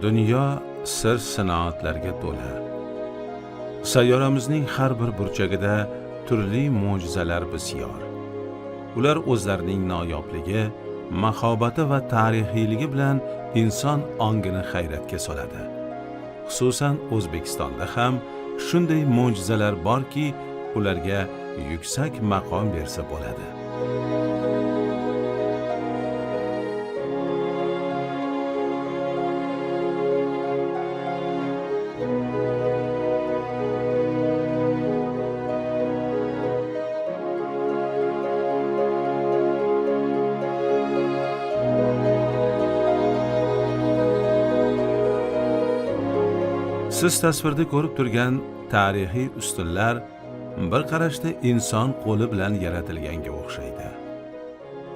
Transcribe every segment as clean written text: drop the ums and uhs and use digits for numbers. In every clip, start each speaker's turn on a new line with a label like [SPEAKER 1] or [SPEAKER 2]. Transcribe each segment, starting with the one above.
[SPEAKER 1] Dunyo sir sinoatlarga to'la. Sayyoramizning har bir burchagida turli mo'jizalar bisyor. Ular o'zlarining noyobligi, mahobati va tarixiyligi bilan inson ongini hayratga soladi. Xususan O'zbekistonda ham shunday mo'jizalar borki, ularga yuksak maqom bersa bo'ladi. Siz tasvirda ko'rib turgan tarixiy ustunlar bir qarashda inson qo'li bilan yaratilganga o'xshaydi.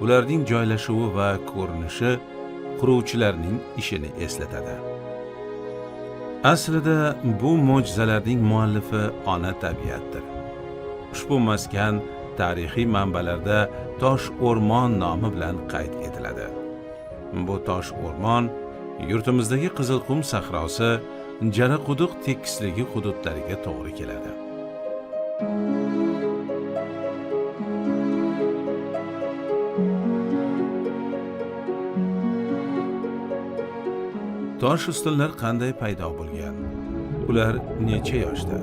[SPEAKER 1] Ularning joylashuvi va ko'rinishi quruvchilarning ishini eslatadi. Aslida bu mo'jizalarning muallifi ona tabiatdir. Ushbu maskan tarixiy manbalarda Tosh o'rmon nomi bilan qayd etiladi. Bu Tosh o'rmon yurtimizdagi Qizilqum sahrosi, Jaraquduq tekisligi hududlariga to'g'ri keladi. Tosh ustunlar qanday paydo bo'lgan? Ular necha yoshda?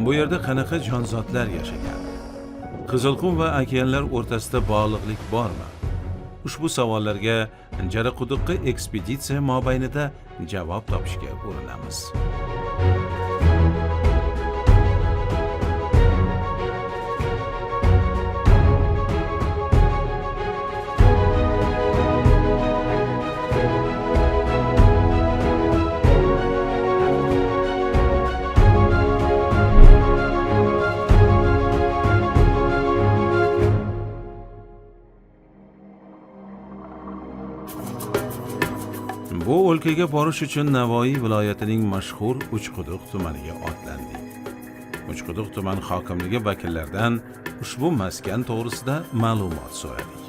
[SPEAKER 1] Bu yerda qanaqa jonzotlar yashagan? Qizilqum va okeanlar o'rtasida bog'liqlik bormi? Ushbu savollarga Jaraquduqqa ekspeditsiya mobaynida javob topishga urinamiz. Bu o'lkaga borish uchun Navoiy viloyatining mashhur Uchquduq tumaniga otlandik. Uchquduq tuman hokimligi vakillaridan ushbu maskan to'g'risida ma'lumot so'radik.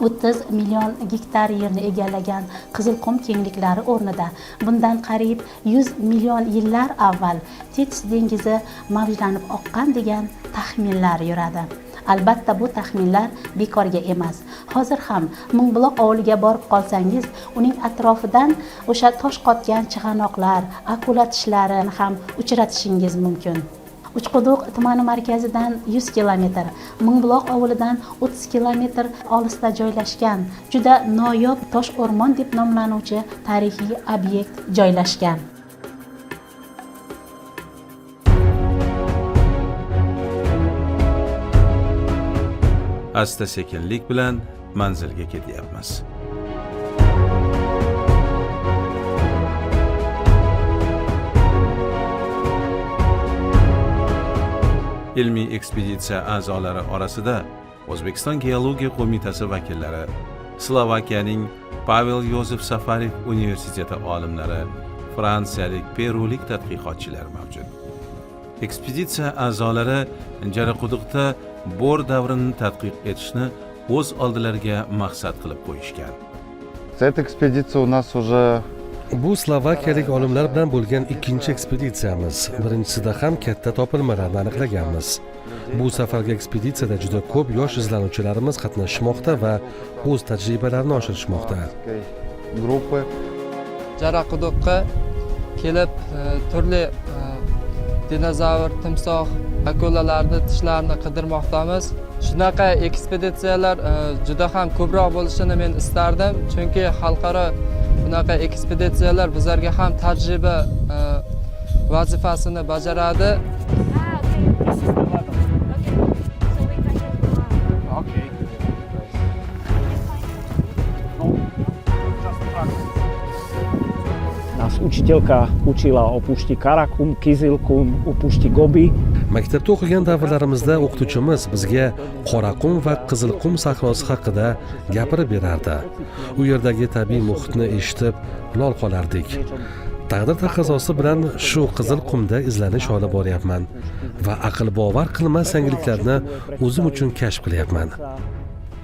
[SPEAKER 2] 30 million gektar yerni egallagan Qizilqum kengliklari o'rnida bundan qariyb 100 million yillar avval Tetis dengizi mavjlanib oqqan degan taxminlar yuradi. Albatta bu taxminlar bekorga emas. Hozir ham Mingbuloq ovulga borib qolsangiz, uning atrofidan o'sha tosh qotgan chig'anoqlar, akula tishlarini ham uchratishingiz mumkin. Uchquduq tumani markazidan 100 kilometr, Mingbuloq ovulidan 30 kilometr olisda joylashgan, juda noyob tosh o'rmon deb nomlanuvchi tarixiy obyekt joylashgan.
[SPEAKER 1] Asta sekinlik bilan manzilga ketyapmiz. Ilmiy ekspeditsiya a'zolari orasida O'zbekiston geologiya qo'mitasi vakillari, Slovakiyaning Pavel Yozef Safarev universiteti olimlari, fransiyalik, perulik tadqiqotchilar mavjud. Ekspeditsiya a'zolari Jaraquduqda Bor davrini tadqiq etishni o'z oldilariga maqsad qilib qo'yishgan.
[SPEAKER 3] Эта экспедиция у нас уже
[SPEAKER 4] Bu slovakiyalik olimlar bilan bo'lgan ikkinchi ekspeditsiyamiz. Birinchisida ham katta topilmalarni aniqlaganmiz. Bu safargi ekspeditsiyada juda ko'p yosh izlanuvchilarimiz qatnashmoqda va o'z tajribalarini oshirishmoqda.
[SPEAKER 5] Jaraquduqqa kelib turli dinozavr, timsoh, akulalarni tishlarini qidirmoqdamiz. Shunaqa ekspeditsiyalar juda ham ko'proq bo'lishini men istardim, chunki xalqaro bunaqa ekspeditsiyalar bizlarga ham tajriba vazifasini bajaradi.
[SPEAKER 6] Nás učiteľka učila o pušti Karakum, Kizilkum, o pušti Gobi.
[SPEAKER 4] Maktabda o'qigan davrlarimizda o'qituvchimiz bizga Qoraqum va Qizilqum sahrosi haqida gapirib berardi. U yerdagi tabiiy muhitni eshitib lol qolardik. Taqdir taqozosi bilan shu Qizilqumda izlanish olib boryapman va aql bovar qilmas yangiliklarni o'zim uchun kashf qilyapman.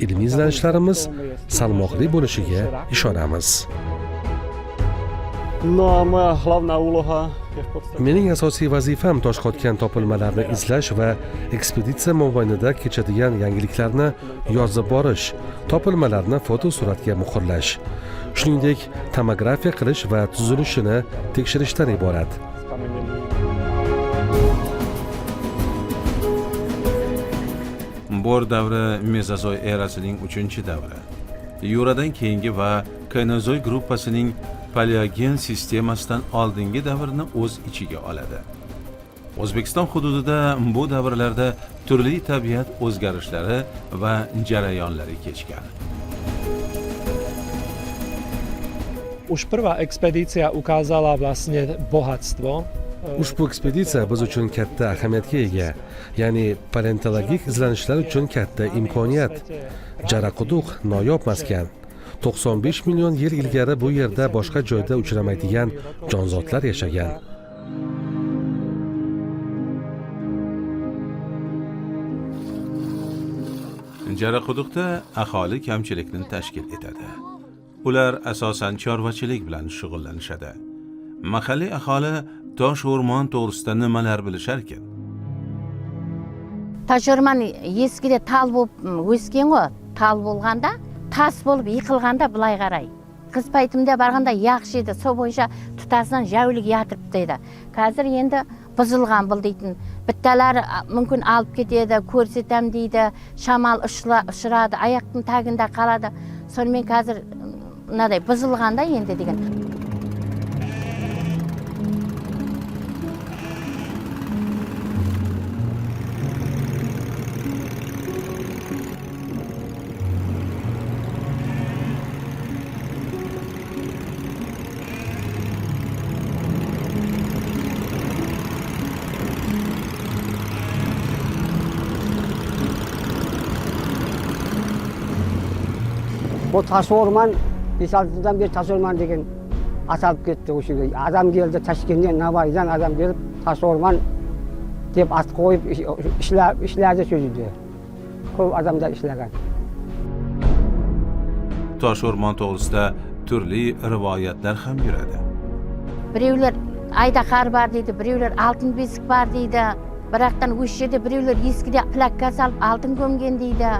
[SPEAKER 4] Ilmiy izlanishlarimiz salmoqli bo'lishiga ishonamiz.
[SPEAKER 6] No a moja hlavná úloha je v podstate...
[SPEAKER 4] Mening asosiy vazifam tosh qotgan topilmalarni izlash va ekspeditsiya mobaynida kechadigan yangiliklarni yozib borish, topilmalarni fotosuratga muhrlash, shuningdek tomografiya qilish va tuzilishini tekshirishdan iborat.
[SPEAKER 1] Bor davri Mezozoy erasining 3-davri. Yuradan keyingi va Kaynozoy gruppasining Paleogen sistemasidan oldingi davrni o'z ichiga oladi. O'zbekiston hududida bu davrlarda turli tabiat o'zgarishlari va jarayonlari kechgan.
[SPEAKER 7] Už prvá expedícia ukázala vlastne bohatstvo.
[SPEAKER 4] Ushbu ekspeditsiya biz uchun katta ahamiyatga ega, ya'ni paleontologik izlanishlar uchun katta imkoniyat. Jaraquduq noyob maskan. 95 million yil ilgari bu yerda boshqa joyda uchramaydigan jonzotlar yashagan.
[SPEAKER 1] Jaraquduqda aholi kamchilikni tashkil etadi. Ular asosan chorvachilik bilan shug'ullanishadi. Mahalliy aholi tosh o'rmon to'g'risida nimalar bilishar ekan?
[SPEAKER 8] Tosh o'rmon eskida tal bo'lib o'sgan ғой, tal bo'lganda, tas bo'lib yiqilganda bulay qaray. Qiz paytimda borganda yaxshi edi, suv bo'yicha tutasidan javlik yatiribdi edi. Hozir endi buzilgan bu deytin. Bittalari mumkin olib ketadi, ko'rsatam deydi, shamol ushiradi, oyoqning tagida qoladi. Sonmen hozir naday buzilganda endi degan.
[SPEAKER 9] Bu taş orman, 5-6 yıldan beri taş orman degen atalып ketdi o'sha. Adam keldi Toshkentdan, Navoiydan adam kelib taş orman deb at qo'yib ishlarni so'zidi. Ko'p odamlar ishlagan.
[SPEAKER 1] Tosh o'rmon to'g'risida turli rivoyatlar ham yuradi.
[SPEAKER 8] Birovlar ayda qar bor deydi, birovlar oltin besk bor deydi. Biroqdan o'sha yerda birovlar eskida plakka solib oltin ko'mgan deydi.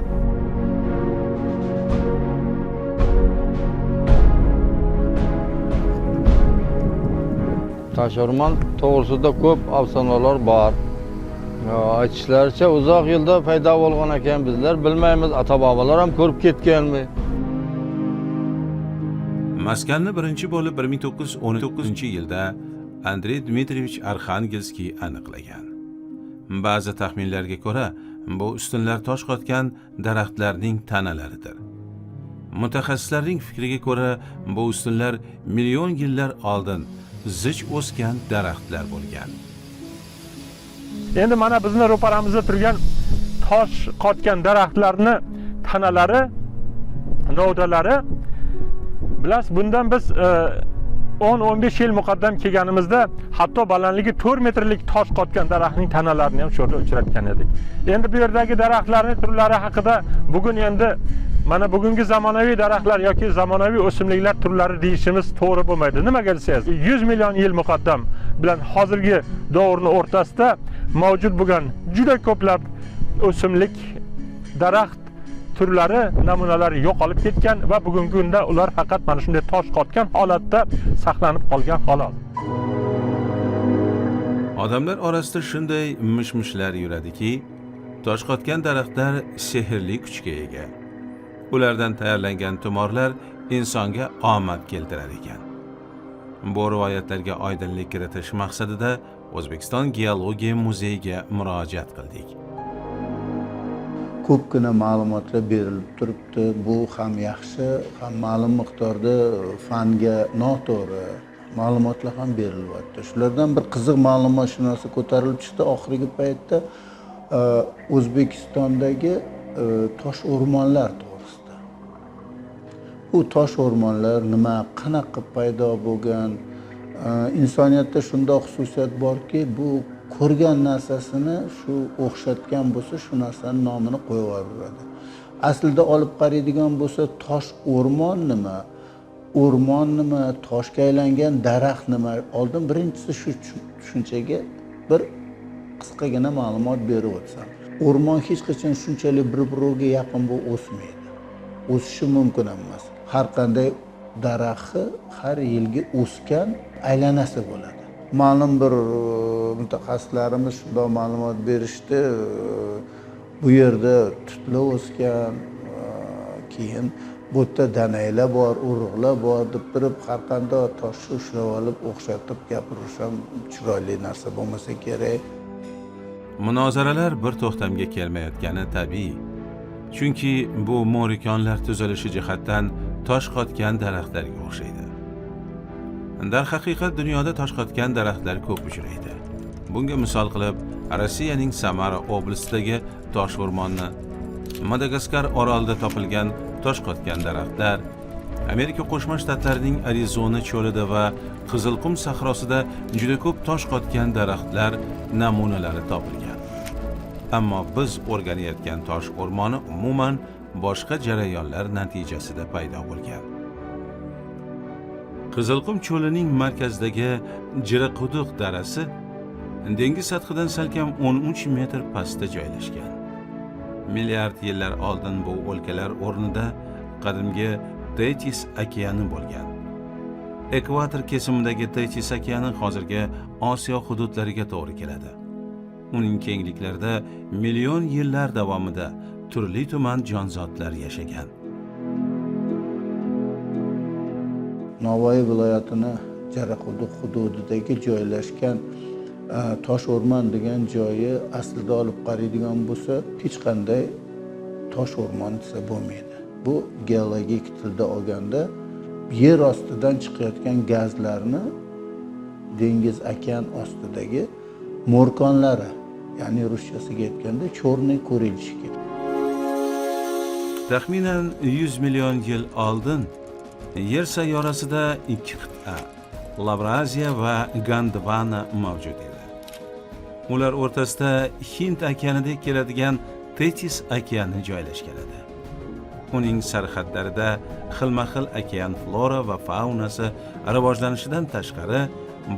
[SPEAKER 10] Tosh o'rmon to'g'risida ko'p afsonalar bor. Aytishlaricha uzoq yilda paydo bo'lgan ekan, bizlar bilmaymiz, ata-bobolar ham ko'rib ketganmi?
[SPEAKER 1] Maskanni birinchi bo'lib 1919-yilda Andrey Dmitrievich Arxangelskiy aniqlagan. Ba'zi taxminlarga ko'ra, bu ustunlar tosh qotgan daraxtlarning tanalaridir. Mutaxassislarning fikriga ko'ra, bu ustunlar million yillar oldin zich o'sgan daraxtlar bo'lgan.
[SPEAKER 7] Endi mana bizni ro'paramizda turgan tosh qotgan daraxtlarni tanalari, novdalari bilasiz, bundan biz 10-15 yil muqaddam kelganimizda hatto balandligi 4 metrlik tosh qotgan daraxtning tanalarini ham sho'rda uchratgan edik. Endi bu yerdagi daraxtlarning turlari haqida bugun endi mana bugungi zamonaviy daraxtlar yoki zamonaviy o'simliklar turlari deyishimiz to'g'ri bo'lmaydi. Nimaga desangiz, 100 million yil muqaddam bilan hozirgi davrning o'rtasida mavjud bo'lgan juda ko'plab o'simlik, daraxt turlari, namunalari yo'qolib ketgan va bugungi kunda ular faqat mana shunday tosh qotgan holatda saqlanib qolgan xolos.
[SPEAKER 1] Odamlar orasida shunday mish-mishlar yuradiki, tosh qotgan daraxtlar sehrli kuchga ega. Ulardan tayyorlangan tumorlar insonga omad keltirar ekan. Bu rivoyatlarga oydinlik kiritish maqsadida O'zbekiston geologiya muzeyiga murojaat qildik.
[SPEAKER 11] Ko'pgina ma'lumotlar berilib turibdi. Bu ham yaxshi, ham ma'lum miqdorda fanga noto'g'ri ma'lumotlar ham berilyapti. Shulardan bir qiziq ma'lumot shu narsa ko'tarilib chiqdi oxirgi paytda O'zbekistondagi tosh o'rmonlar to'g'risida. Bu tosh o'rmonlar nima, qanaqa paydo bo'lgan? Insoniyatda shunday xususiyat borki, bu ko'rgan narsasini shu o'xshatgan bo'lsa, shu narsaning nomini qo'yib yuboradi. Aslida olib qaraydigan bo'lsa, tosh o'rmon nima? o'rmon nima, toshga aylangan daraxt nima? Oldin birinchisi shu tushunchaga bir qisqagina ma'lumot berib o'tsam. O'rmon hech qachon shunchalik bir-biriga yaqin bo'lib o'smaydi. O'sishi mumkin emas. Har qanday daraxtni har yilgi o'sgan aylanasi bo'ladi. Ma'lum bir mutaxassislarimiz shunday ma'lumot berishdi. Bu yerda tutlar o'sgan, keyin bu yerda danaylar bor, urug'lar bor deb turib har qanday toshni ushlab olib o'xshatib gapirish ham chiroyli narsa bo'lmasa kerak.
[SPEAKER 1] Munozaralar bir to'xtamga kelmayotgani tabiiy. Chunki bu morikonlar tuzilishi jihatdan tosh qotgan daraxtlarga o'xshaydi. Darhaqiqat dunyoda tosh qotgan daraxtlar ko'p uchraydi. Bunga misol qilib, Rossiyaning Samara oblastidagi tosh o'rmonni, Madagaskar orolida topilgan tosh qotgan daraxtlar, Amerika Qo'shma Shtatlarining Arizona cho'lida va Qizilqum sahrosida juda ko'p tosh qotgan daraxtlar namunalari topilgan. Ammo biz o'rganayotgan tosh o'rmoni umuman boshqa jarayonlar natijasida paydo bo'lgan. Qizilqum cho'lining markazidagi Jiraquduq darasi dengiz sathidan salkam 13 metr pastda joylashgan. Milliard yillar oldin bu o'lkalar o'rnida qadimgi Tethys okeani bo'lgan. Ekvator kesimidagi Tethys okeani hozirgi Osiyo hududlariga to'g'ri keladi. Uning kengliklarida million yillar davomida turli-tuman jonzotlar yashagan.
[SPEAKER 11] Navoiy viloyatini Jiraquduq hududidagi joylashgan tosh o'rmon degan joyi aslida olib qaraydigan bo'lsa, hech qanday tosh o'rmon desa bo'lmaydi. Bu geologik tilda olganda yer ostidan chiqayotgan gazlarni dengiz okean ostidagi morkonlari, ya'ni ruschasiga aytganda cho'rniy ko'rilishki.
[SPEAKER 1] Taxminan 100 million yil oldin Yer sayyorasida ikki qit'a, Lavraziya va Gondwana mavjud edi. Ular o'rtasida Hind okeanidek keladigan Tethys okeani joylashgan edi. Uning sarhadlarida xilma-xil okean flora va faunasi rivojlanishidan tashqari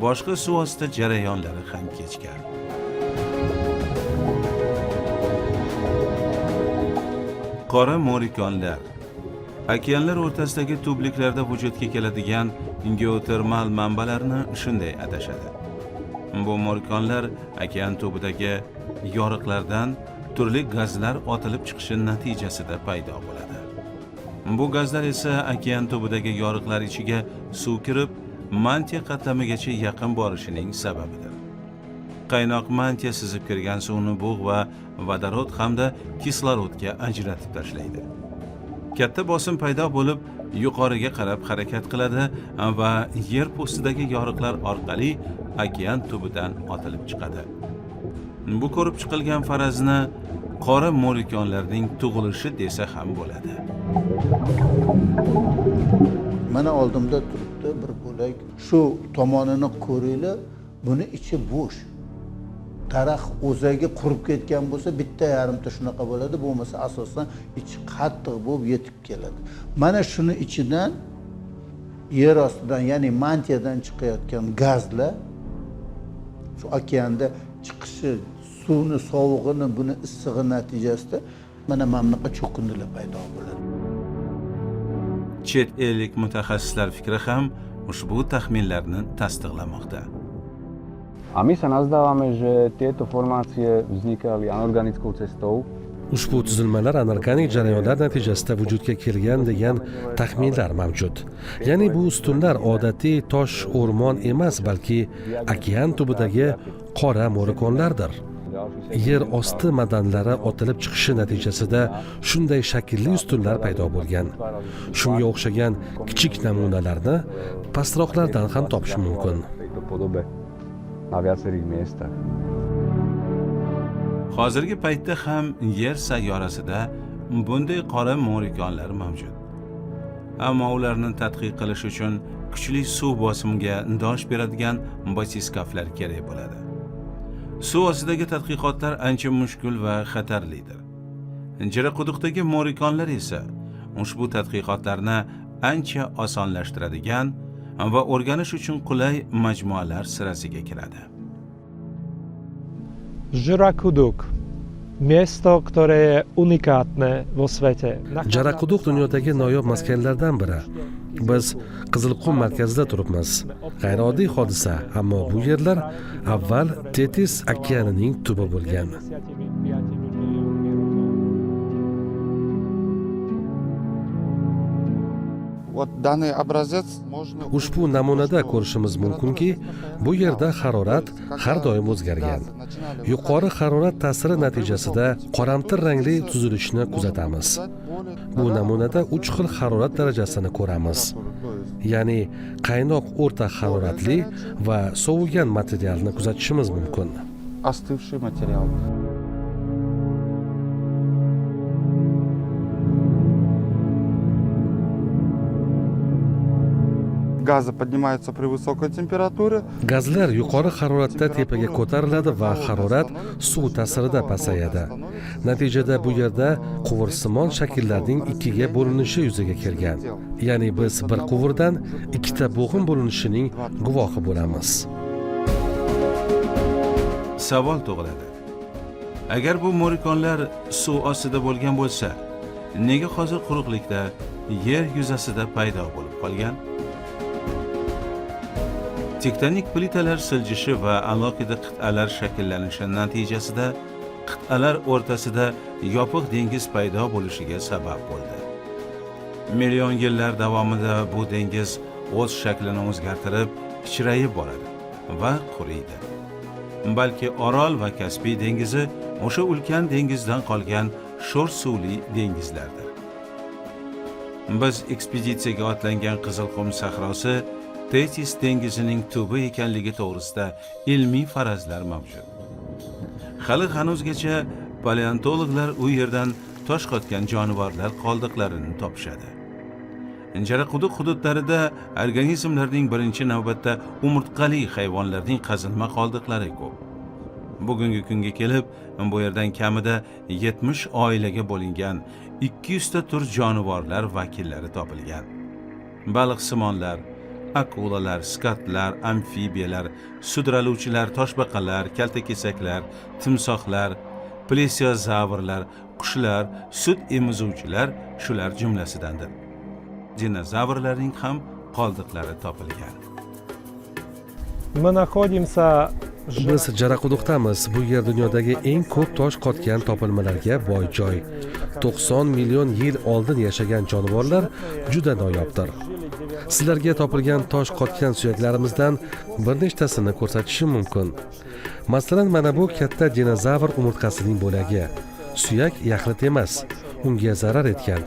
[SPEAKER 1] boshqa suvosti jarayonlari ham kechgan. Qora morikonlar okeanlar o'rtasidagi tubliklarda vujudga keladigan geotermal manbalarni shunday atashadi. Bu morikonlar okean tubidagi yoriqlardan turli gazlar otilib chiqishi natijasida paydo bo'ladi. Bu gazlar esa okean tubidagi yoriqlar ichiga suv kirib, mantiya qatlamigacha yaqin borishining sababidir. Qaynoq mantiya sizib kirgan suvni bug' va vodorod hamda kislorodga ajratib tashlaydi. Katta bosim paydo bo'lib, yuqoriga qarab harakat qiladi va yer postidagi yoriqlar orqali okean tubidan otilib chiqadi. Bu ko'rib chiqilgan farazni qora morikonlarning tug'ilishi desa ham bo'ladi.
[SPEAKER 11] Mana oldimda turibdi bir bo'lak. Shu tomonini ko'ringlar, buni ichi bo'sh. Daraxt o'zagi qurib ketgan bo'lsa, bitta yarimta shunaqa bo'ladi, bo'lmasa asosan ichi qattiq bo'lib yetib keladi. Mana shuni ichidan yer ostidan, ya'ni mantiyadan chiqayotgan gazlar shu okeanda chiqishi, suvni sovug'ini, buni issig'i natijasida mana bunaqa cho'kindilar paydo bo'ladi.
[SPEAKER 1] Chet ellik mutaxassislar fikri ham ushbu taxminlarni tasdiqlamoqda.
[SPEAKER 12] A my sa nazdávame, že tieto formácie vznikali anorganickou cestou.
[SPEAKER 4] Ushbu tuzilmalar anorganik jarayonlar natijasida vujudga kelgan degan taxminlar mavjud. Ya'ni bu ustunlar odatiy tosh o'rmon emas, balki okean tubidagi qora morikonlardir. Yer osti madanlari otilib chiqishi natijasida shunday shaklli ustunlar paydo bo'lgan. Shunga o'xshagan kichik namunalarni pastroqlardan ham topish mumkin.
[SPEAKER 12] Na viacerých miestach.
[SPEAKER 1] Hozirgi paytda ham yer sayyorasida bunday qora morikonlar mavjud. Ammo ularni tadqiq qilish uchun kuchli suv bosimiga dosh beradigan batiskaflar kerak bo'ladi. Suv ostidagi tadqiqotlar ancha mushkul va xatarlidir. Jiraquduqdagi morikonlar esa ushbu tadqiqotlarni ancha osonlashtiradigan va o'rganish uchun qulay majmualar sirasiga kiradi.
[SPEAKER 7] Żyraquduk. Miasto, które jest unikatne w świecie.
[SPEAKER 4] Jaraquduq dunyodagi noyob maskanlardan biri. Biz Qizilqum markazida turibmiz. G'ayrioddiy hodisa, ammo bu yerlar avval Tetis okeanining tubi bo'lgan. Ushbu namunada ko'rishimiz mumkinki, bu yerda harorat har doim o'zgargan. Yuqori harorat ta'siri natijasida qoramtir rangli tuzilishni kuzatamiz. Bu namunada 3 xil harorat darajasini ko'ramiz. Ya'ni qaynoq o'rta haroratli va sovigan materialni kuzatishimiz mumkin.
[SPEAKER 3] Остывший материал. Газы поднимаются при высокой температуре.
[SPEAKER 4] Gazlar yuqori haroratda tepaga ko'tariladi va harorat suv ta'sirida pasayadi. Natijada bu yerda quvursimon shakllarning ikkiga bo'linishi yuzaga kelgan. Ya'ni biz bir quvurdan ikkita bo'g'in bo'linishining guvohi bo'lamiz.
[SPEAKER 1] Savol tug'iladi. Agar bu morikonlar suv ostida bo'lgan bo'lsa, nega hozir quruqlikda yer yuzasida paydo bo'lib qolgan? Tektonik plitalar siljishi va alohida qit'alar shakllanishi natijasida qit'alar o'rtasida yopiq dengiz paydo bo'lishiga sabab bo'ldi. Million yillar davomida bu dengiz o'z shaklini o'zgartirib, kichrayib boradi va quriydi. Balki Orol va Kaspiy dengizi o'sha ulkan dengizdan qolgan sho'r suvli dengizlardir. Biz ekspeditsiyaga otlangan Qizilqum sahrosi Tetis dengizining tubi ekanligi to'g'risida ilmiy farazlar mavjud. Hali hanuzgacha paleontologlar u yerdan tosh qotgan jonivorlar qoldiqlarini topishadi. Jaraquduq hududlarida organizmlarning birinchi navbatda umurtqali hayvonlarning qazilma qoldiqlari ko'p. Bugungi kunga kelib, bu yerdan kamida 70 oilaga bo'lingan 200 ta tur jonivorlar vakillari topilgan. Baliqsimonlar, akulalar, skatlar, amfibiyalar, sudraluvchilar, toshbaqalar, kaltakesaklar, timsohlar, plesiozavrlar, qushlar, sut emizuvchilar shular jumlasidandir. Dinozavrlarning ham qoldiqlari topilgan.
[SPEAKER 7] Мы находимся
[SPEAKER 4] Biz Jaraquduqdamiz. Bu yer dunyodagi eng ko'p tosh qotgan topilmalarga boy joy. 90 million yil oldin yashagan jonivorlar juda noyobdir. Sizlarga topilgan tosh qotgan suyaklarimizdan bir nechtasini ko'rsatishim mumkin. Masalan, mana bu katta dinozavr umurtqasining bo'lagi. Suyak yaxlit emas, unga zarar etgan.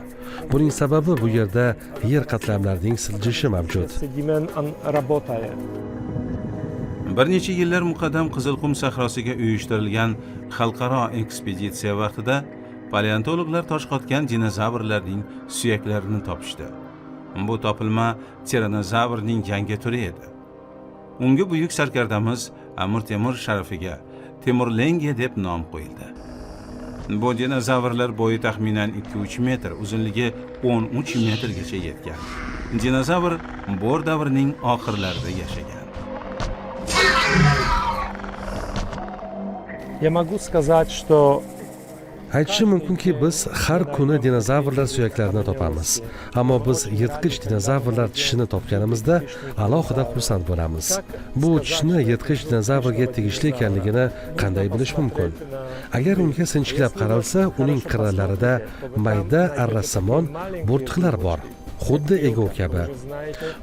[SPEAKER 4] Buning sababi bu yerda yer qatlamlarining siljishi mavjud.
[SPEAKER 1] Bir necha yillar muqaddam Qizilqum sahrosiga uyushtirilgan xalqaro ekspeditsiya vaqtida paleontologlar tosh qotgan dinozavrlarning suyaklarini topishdi. Bu topilma tiranozavrning yangi turi edi. Unga buyuk sarkardamiz Amir Temur sharafiga Temurlenga deb nom qo'yildi. Bu dinozavrlar bo'yi taxminan 2-3 metr, uzunligi 13 metrgacha yetgan. Dinozavr Bor davrining oxirlarida yashagan.
[SPEAKER 7] Я могу сказать, что
[SPEAKER 4] Aytishim mumkinki, biz har kuni dinozavrlar suyaklarini topamiz. Ammo biz yirtqich dinozavrlar tishini topganimizda alohida xursand bo'lamiz. Bu tishni yirtqich dinozavrga tegishli ekanligini qanday bilish mumkin? Agar unga sinchiklab qaralsa, uning qirralarida mayda arrasamon bo'rtiqlar bor. Xuddi egov kabi.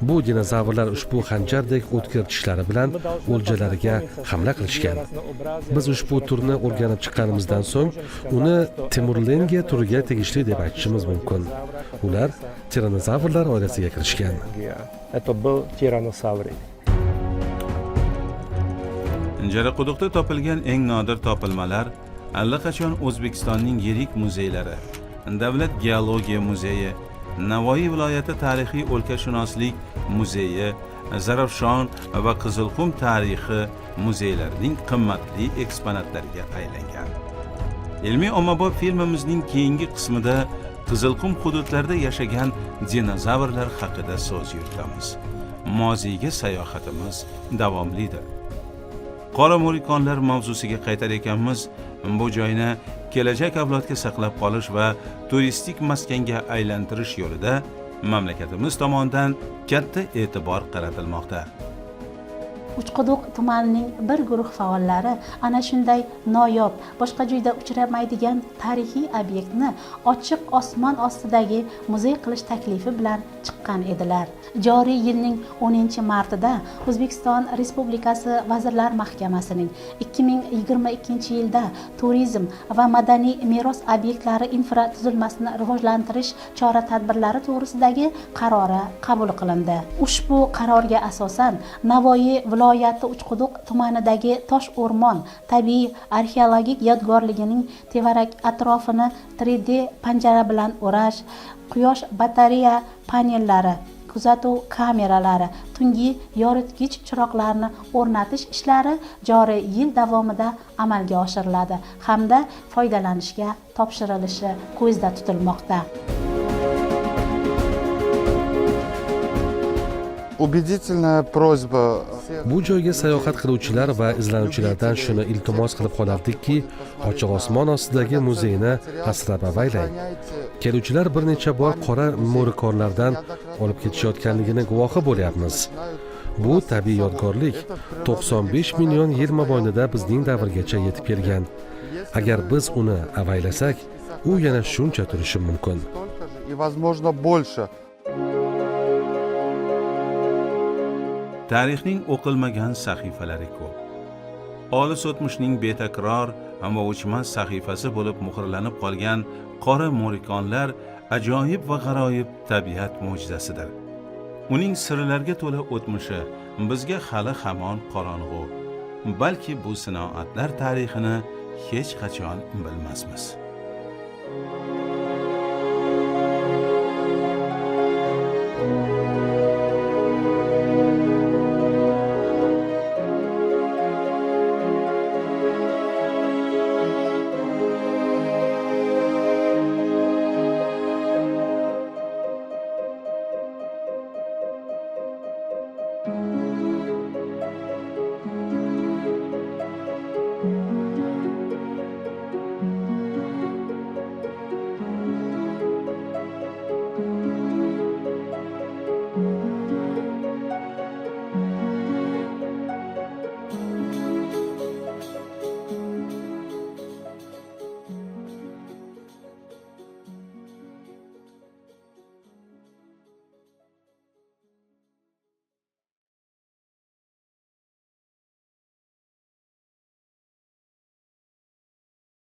[SPEAKER 4] Bu dinozavrlar ushbu xanjardek o'tkir tishlari bilan o'ljalariga hamla qilishgan. Biz ushbu turni o'rganib chiqqanimizdan so'ng uni Temurlenga turiga tegishli deb aytishimiz mumkin. Ular tiranozavrlar oilasiga kirishgan.
[SPEAKER 7] это был тиранносаврий.
[SPEAKER 1] Jaraquduqda topilgan eng nodir topilmalar allaqachon O'zbekistonning yirik muzeylari, Davlat geologiya muzeyi, Navoiy viloyati tarixiy o'lkashunoslik muzeyi, Zarafshon va Qizilqum tarixi muzeylarining qimmatli eksponatlariga aylangan. Ilmiy ommabop filmimizning keyingi qismida Qizilqum hududlarida yashagan dinozavrlar haqida so'z yuritamiz. Moziyga sayohatimiz davomlidir. Qora mo'rikonlar mavzusiga qaytar ekanmiz, bu joyni kelajak avlodga saqlab qolish va turistik maskanga aylantirish yo'lida mamlakatimiz tomonidan katta e'tibor qaratilmoqda.
[SPEAKER 2] Uchquduq tumanining bir guruh faollari ana shunday noyob, boshqa joyda uchramaydigan tarixiy obyektni ochiq osmon ostidagi muzey qilish taklifi bilan chiqqan edilar. Joriy yilning 10-martida O'zbekiston Respublikasi Vazirlar Mahkamasining 2022-yilda turizm va madaniy meros obyektlari infratuzilmasini rivojlantirish chora-tadbirlari to'g'risidagi qarori qabul qilindi. Ushbu qarorga asosan Navoiy viloyati Uchquduq tumanidagi Tosh o'rmon tabiiy arxeologik yodgorligining tevarak atrofini 3D panjara bilan o'rash, quyosh batareya panellari, kuzatuv kameralari, tungi yoritgich chiroqlarni o'rnatish ishlari joriy yil davomida amalga oshiriladi hamda foydalanishga topshirilishi ko'zda tutilmoqda.
[SPEAKER 3] Убедительная просьба.
[SPEAKER 4] Bu joyga sayohat qiluvchilar va izlanuvchilardan shuni iltimos qilib qolardikki, ochiq osmon ostidagi muzeyni asrab avaylang. Keluvchilar bir necha bor qora mo'rikonlardan olib ketishayotganligini guvohi bo'lyapmiz. Bu tabiiy yodgorlik 95 million yil mobaynida bizning davrgacha yetib kelgan. Agar biz uni avaylasak, u yana shuncha turishi mumkin.
[SPEAKER 3] И, возможно, больше.
[SPEAKER 1] Tarixning o'qilmagan sahifalari ko'p. Olis o'tmishning betakror va o'chmas sahifasi bo'lib muhrlanib qolgan qora mo'rikonlar ajoyib va g'aroyib tabiat mo'jizasidir. Uning sirlarga to'la o'tmishi bizga hali hamon qorong'u. Balki bu sinoatlar tarixini hech qachon bilmasmiz.